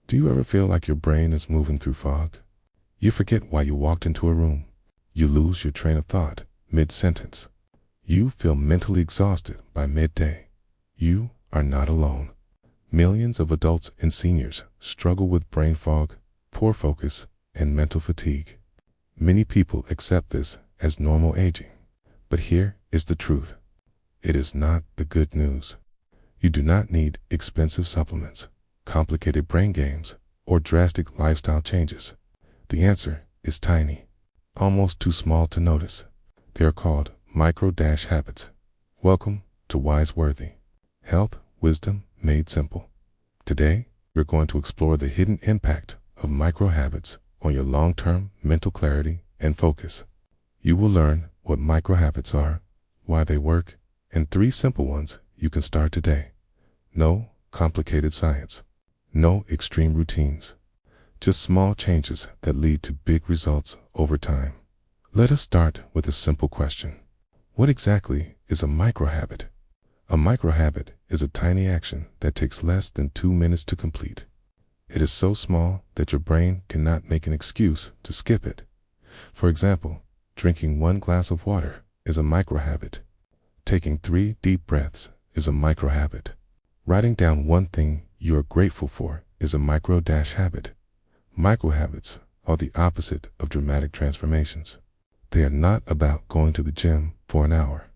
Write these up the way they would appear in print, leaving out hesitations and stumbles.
Do you ever feel like your brain is moving through fog? You forget why you walked into a room. You lose your train of thought mid-sentence. You feel mentally exhausted by midday. You are not alone. Millions of adults and seniors struggle with brain fog, poor focus, and mental fatigue. Many people accept this as normal aging. But here is the truth. It is not the good news. You do not need expensive supplements, complicated brain games, or drastic lifestyle changes. The answer is tiny, almost too small to notice. They are called micro-habits. Welcome to Wise-Worthy. Health, wisdom made simple. Today, we're going to explore the hidden impact of micro-habits on your long-term mental clarity and focus. You will learn what micro-habits are, why they work, and 3 simple ones you can start today. No complicated science. No extreme routines. Just small changes that lead to big results over time. Let us start with a simple question. What exactly is a micro-habit? A micro-habit is a tiny action that takes less than 2 minutes to complete. It is so small that your brain cannot make an excuse to skip it. For example, drinking 1 glass of water is a micro-habit. Taking 3 deep breaths is a micro-habit. Writing down one thing you are grateful for is a micro-habit. Micro-habits are the opposite of dramatic transformations. They are not about going to the gym for an hour.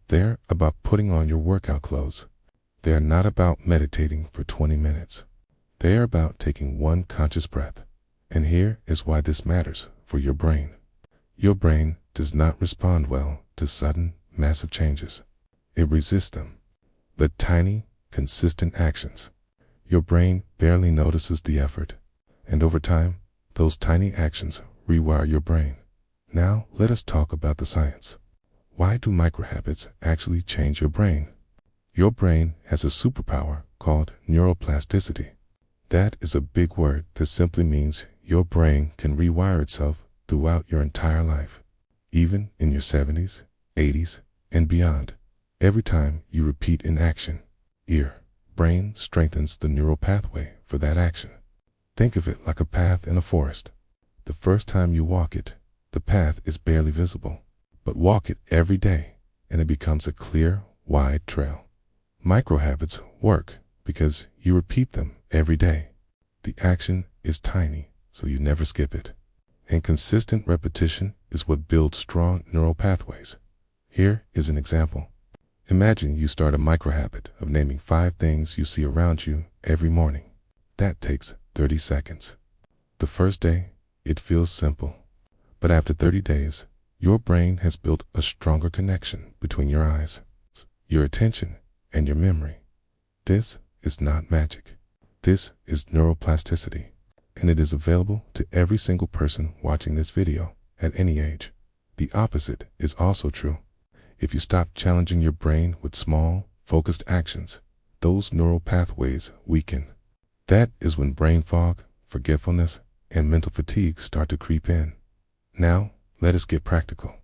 They're about putting on your workout clothes. They are not about meditating for 20 minutes. They are about taking 1 conscious breath. And here is why this matters for your brain. Your brain does not respond well to sudden, massive changes. It resists them. But tiny, consistent actions. Your brain barely notices the effort. And over time, those tiny actions rewire your brain. Now, let us talk about the science. Why do microhabits actually change your brain? Your brain has a superpower called neuroplasticity. That is a big word that simply means your brain can rewire itself throughout your entire life, even in your 70s, 80s, and beyond. Every time you repeat an action, your brain strengthens the neural pathway for that action. Think of it like a path in a forest. The first time you walk it, the path is barely visible. But walk it every day, and it becomes a clear, wide trail. Microhabits work because you repeat them every day. The action is tiny, so you never skip it. And consistent repetition is what builds strong neural pathways. Here is an example. Imagine you start a microhabit of naming 5 things you see around you every morning. That takes 30 seconds. The first day, it feels simple. But after 30 days, your brain has built a stronger connection between your eyes, your attention, and your memory. This is not magic. This is neuroplasticity, and it is available to every single person watching this video at any age. The opposite is also true. If you stop challenging your brain with small, focused actions, those neural pathways weaken. That is when brain fog, forgetfulness, and mental fatigue start to creep in. Now, let us get practical.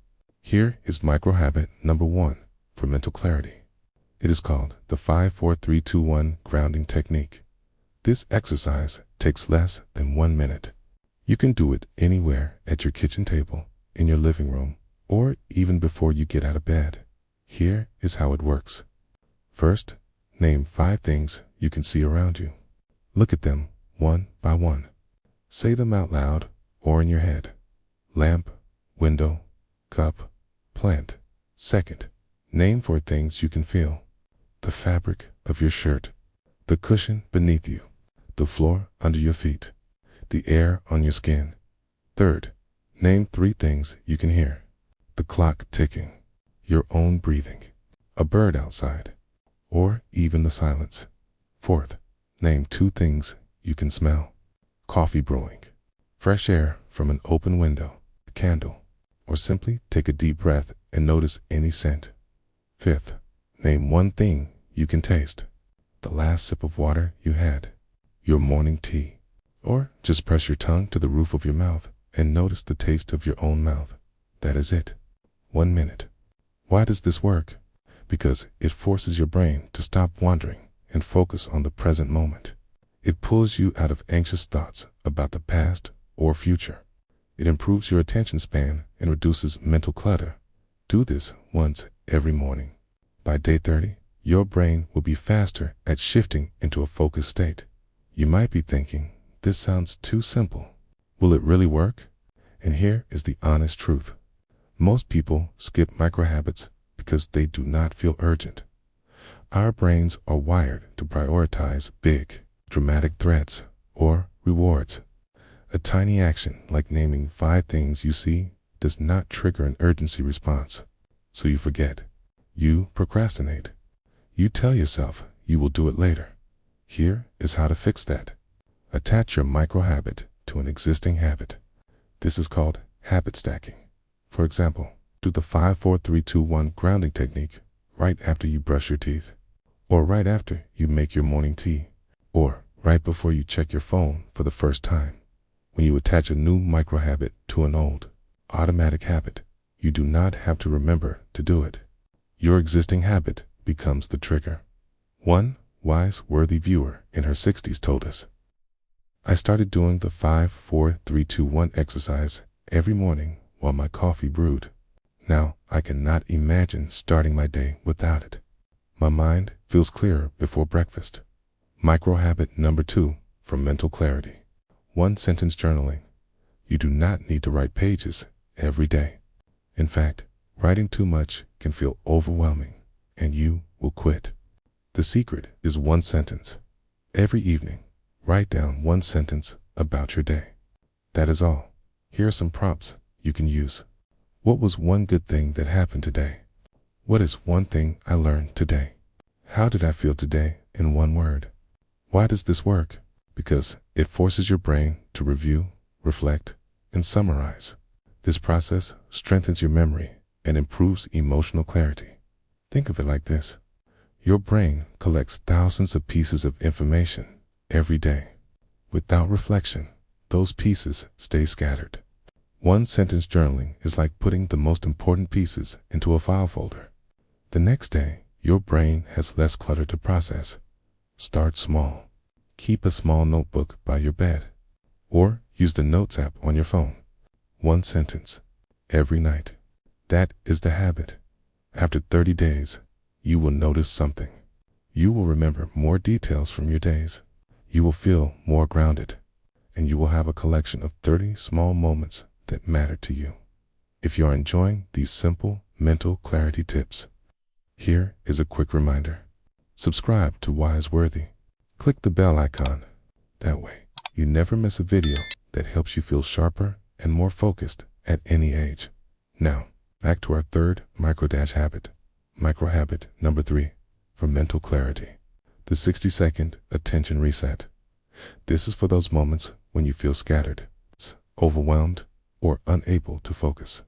Here is microhabit number 1 for mental clarity. It is called the 5-4-3-2-1 grounding technique. This exercise takes less than 1 minute. You can do it anywhere at your kitchen table, in your living room, or even before you get out of bed. Here is how it works. First, name 5 things you can see around you. Look at them one by one. Say them out loud or in your head. Lamp, window, cup, plant. Second, name 4 things you can feel. The fabric of your shirt, the cushion beneath you, the floor under your feet, the air on your skin. Third, name 3 things you can hear. The clock ticking, your own breathing, a bird outside, or even the silence. Fourth, name 2 things you can smell. Coffee brewing, fresh air from an open window, a candle, or simply take a deep breath and notice any scent. Fifth, name 1 thing you can taste. The last sip of water you had, your morning tea, or just press your tongue to the roof of your mouth and notice the taste of your own mouth. That is it. 1 minute. Why does this work? Because it forces your brain to stop wandering and focus on the present moment. It pulls you out of anxious thoughts about the past or future. It improves your attention span and reduces mental clutter. Do this once every morning. By day 30, your brain will be faster at shifting into a focused state. You might be thinking, this sounds too simple. Will it really work? And here is the honest truth. Most people skip microhabits because they do not feel urgent. Our brains are wired to prioritize big, dramatic threats or rewards. A tiny action like naming 5 things you see does not trigger an urgency response. So you forget. You procrastinate. You tell yourself you will do it later. Here is how to fix that. Attach your microhabit to an existing habit. This is called habit stacking. For example, do the 5-4-3-2-1 grounding technique right after you brush your teeth, or right after you make your morning tea, or right before you check your phone for the first time. When you attach a new microhabit to an old, automatic habit, you do not have to remember to do it. Your existing habit becomes the trigger. One wise, worthy viewer in her 60s told us, "I started doing the 5-4-3-2-1 exercise every morning while my coffee brewed. Now I cannot imagine starting my day without it. My mind feels clearer before breakfast." Microhabit number 2 for mental clarity. 1-sentence journaling. You do not need to write pages every day. In fact, writing too much can feel overwhelming and you will quit. The secret is 1 sentence. Every evening, write down 1 sentence about your day. That is all. Here are some prompts you can use. What was one good thing that happened today? What is one thing I learned today? How did I feel today in 1 word? Why does this work? Because it forces your brain to review, reflect, and summarize. This process strengthens your memory and improves emotional clarity. Think of it like this. Your brain collects thousands of pieces of information every day. Without reflection, those pieces stay scattered. 1-sentence journaling is like putting the most important pieces into a file folder. The next day, your brain has less clutter to process. Start small. Keep a small notebook by your bed, or use the Notes app on your phone. 1 sentence every night. That is the habit. After 30 days, you will notice something. You will remember more details from your days. You will feel more grounded, and you will have a collection of 30 small moments that matter to you. If you are enjoying these simple mental clarity tips, here is a quick reminder. Subscribe to Wise Worthy. Click the bell icon. That way, you never miss a video that helps you feel sharper and more focused at any age. Now, back to our 3rd microhabit. Microhabit number 3 for mental clarity. The 60-second attention reset. This is for those moments when you feel scattered, overwhelmed, or unable to focus.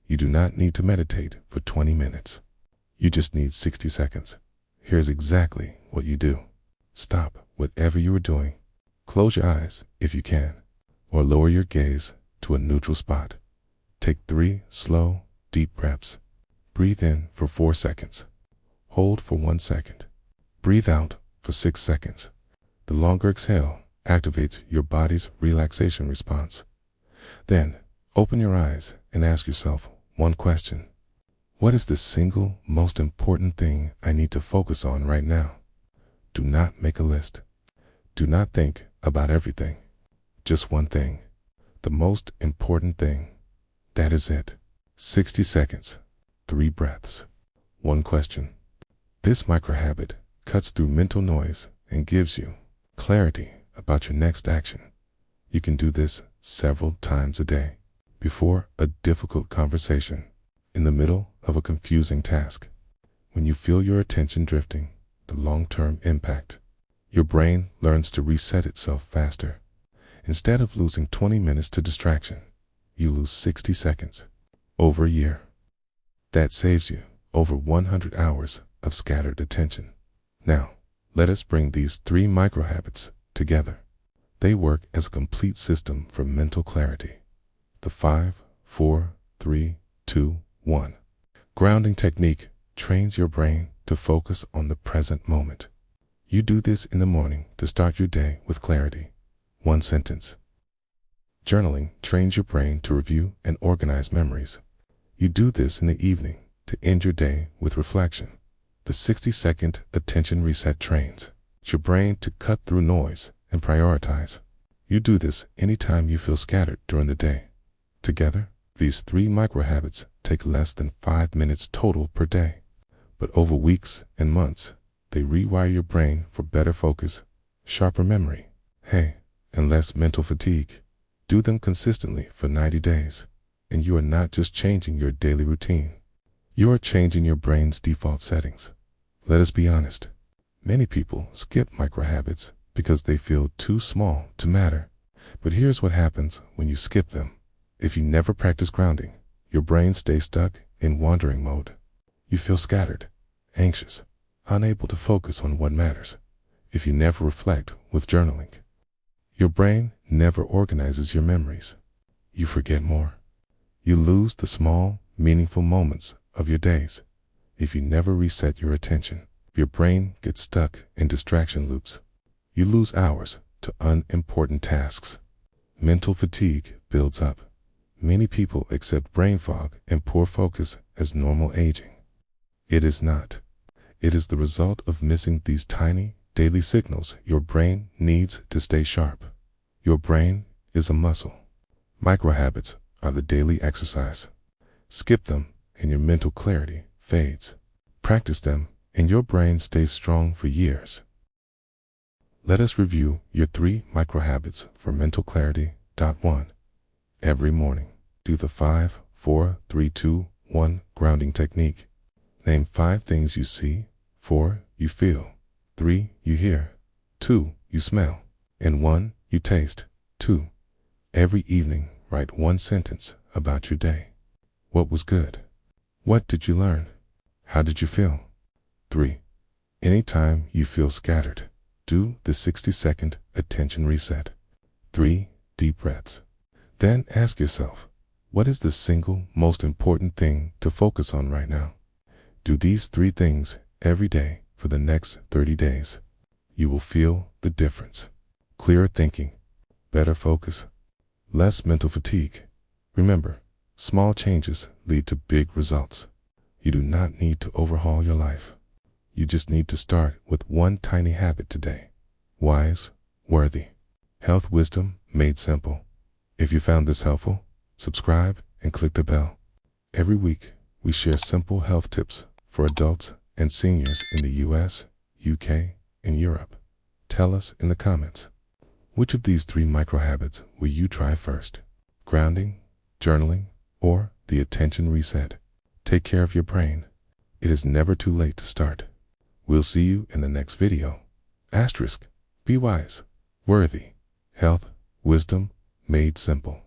You do not need to meditate for 20 minutes. You just need 60 seconds. Here's exactly what you do. Stop whatever you are doing. Close your eyes if you can, or lower your gaze to a neutral spot. Take 3 slow, deep breaths. Breathe in for 4 seconds. Hold for 1 second. Breathe out for 6 seconds. The longer exhale activates your body's relaxation response. Then, open your eyes and ask yourself 1 question. What is the single most important thing I need to focus on right now? Do not make a list. Do not think about everything. Just 1 thing. The most important thing. That is it. 60 seconds. 3 breaths. 1 question. This microhabit cuts through mental noise and gives you clarity about your next action. You can do this several times a day. Before a difficult conversation. In the middle of a confusing task. When you feel your attention drifting, the long-term impact. Your brain learns to reset itself faster. Instead of losing 20 minutes to distraction, you lose 60 seconds over a year. That saves you over 100 hours of scattered attention. Now, let us bring these 3 microhabits together. They work as a complete system for mental clarity. The 5-4-3-2-1 grounding technique trains your brain to focus on the present moment. You do this in the morning to start your day with clarity. One sentence. Journaling trains your brain to review and organize memories. You do this in the evening to end your day with reflection. The 60-second attention reset trains your brain to cut through noise and prioritize. You do this anytime you feel scattered during the day. Together, these 3 micro habits take less than 5 minutes total per day. But over weeks and months, they rewire your brain for better focus, sharper memory, and less mental fatigue. Do them consistently for 90 days, and you are not just changing your daily routine. You are changing your brain's default settings. Let us be honest. Many people skip micro habits because they feel too small to matter. But here's what happens when you skip them. If you never practice grounding, your brain stays stuck in wandering mode. You feel scattered, anxious, unable to focus on what matters. If you never reflect with journaling, your brain never organizes your memories. You forget more. You lose the small, meaningful moments of your days. If you never reset your attention, your brain gets stuck in distraction loops. You lose hours to unimportant tasks. Mental fatigue builds up. Many people accept brain fog and poor focus as normal aging. It is not. It is the result of missing these tiny, daily signals your brain needs to stay sharp. Your brain is a muscle. Micro habits are the daily exercise. Skip them and your mental clarity fades. Practice them and your brain stays strong for years. Let us review your 3 micro habits for mental clarity. 1. Every morning, do the 5, 4, 3, 2, 1 grounding technique. Name 5 things you see, 4 you feel, 3 you hear, 2 you smell, and 1 you taste. 2. Every evening, write 1 sentence about your day. What was good? What did you learn? How did you feel? 3. Anytime you feel scattered, do the 60-second attention reset. 3 deep breaths. Then ask yourself, what is the single most important thing to focus on right now? Do these 3 things every day for the next 30 days. You will feel the difference. Clearer thinking, better focus, less mental fatigue. Remember, small changes lead to big results. You do not need to overhaul your life. You just need to start with 1 tiny habit today. Wise, worthy, health wisdom made simple. If you found this helpful, subscribe and click the bell. Every week, we share simple health tips for adults and seniors in the US, UK, and Europe. Tell us in the comments, which of these 3 micro habits will you try first? Grounding, journaling, or the attention reset? Take care of your brain. It is never too late to start. We'll see you in the next video. Be wise, worthy, health, wisdom, made simple.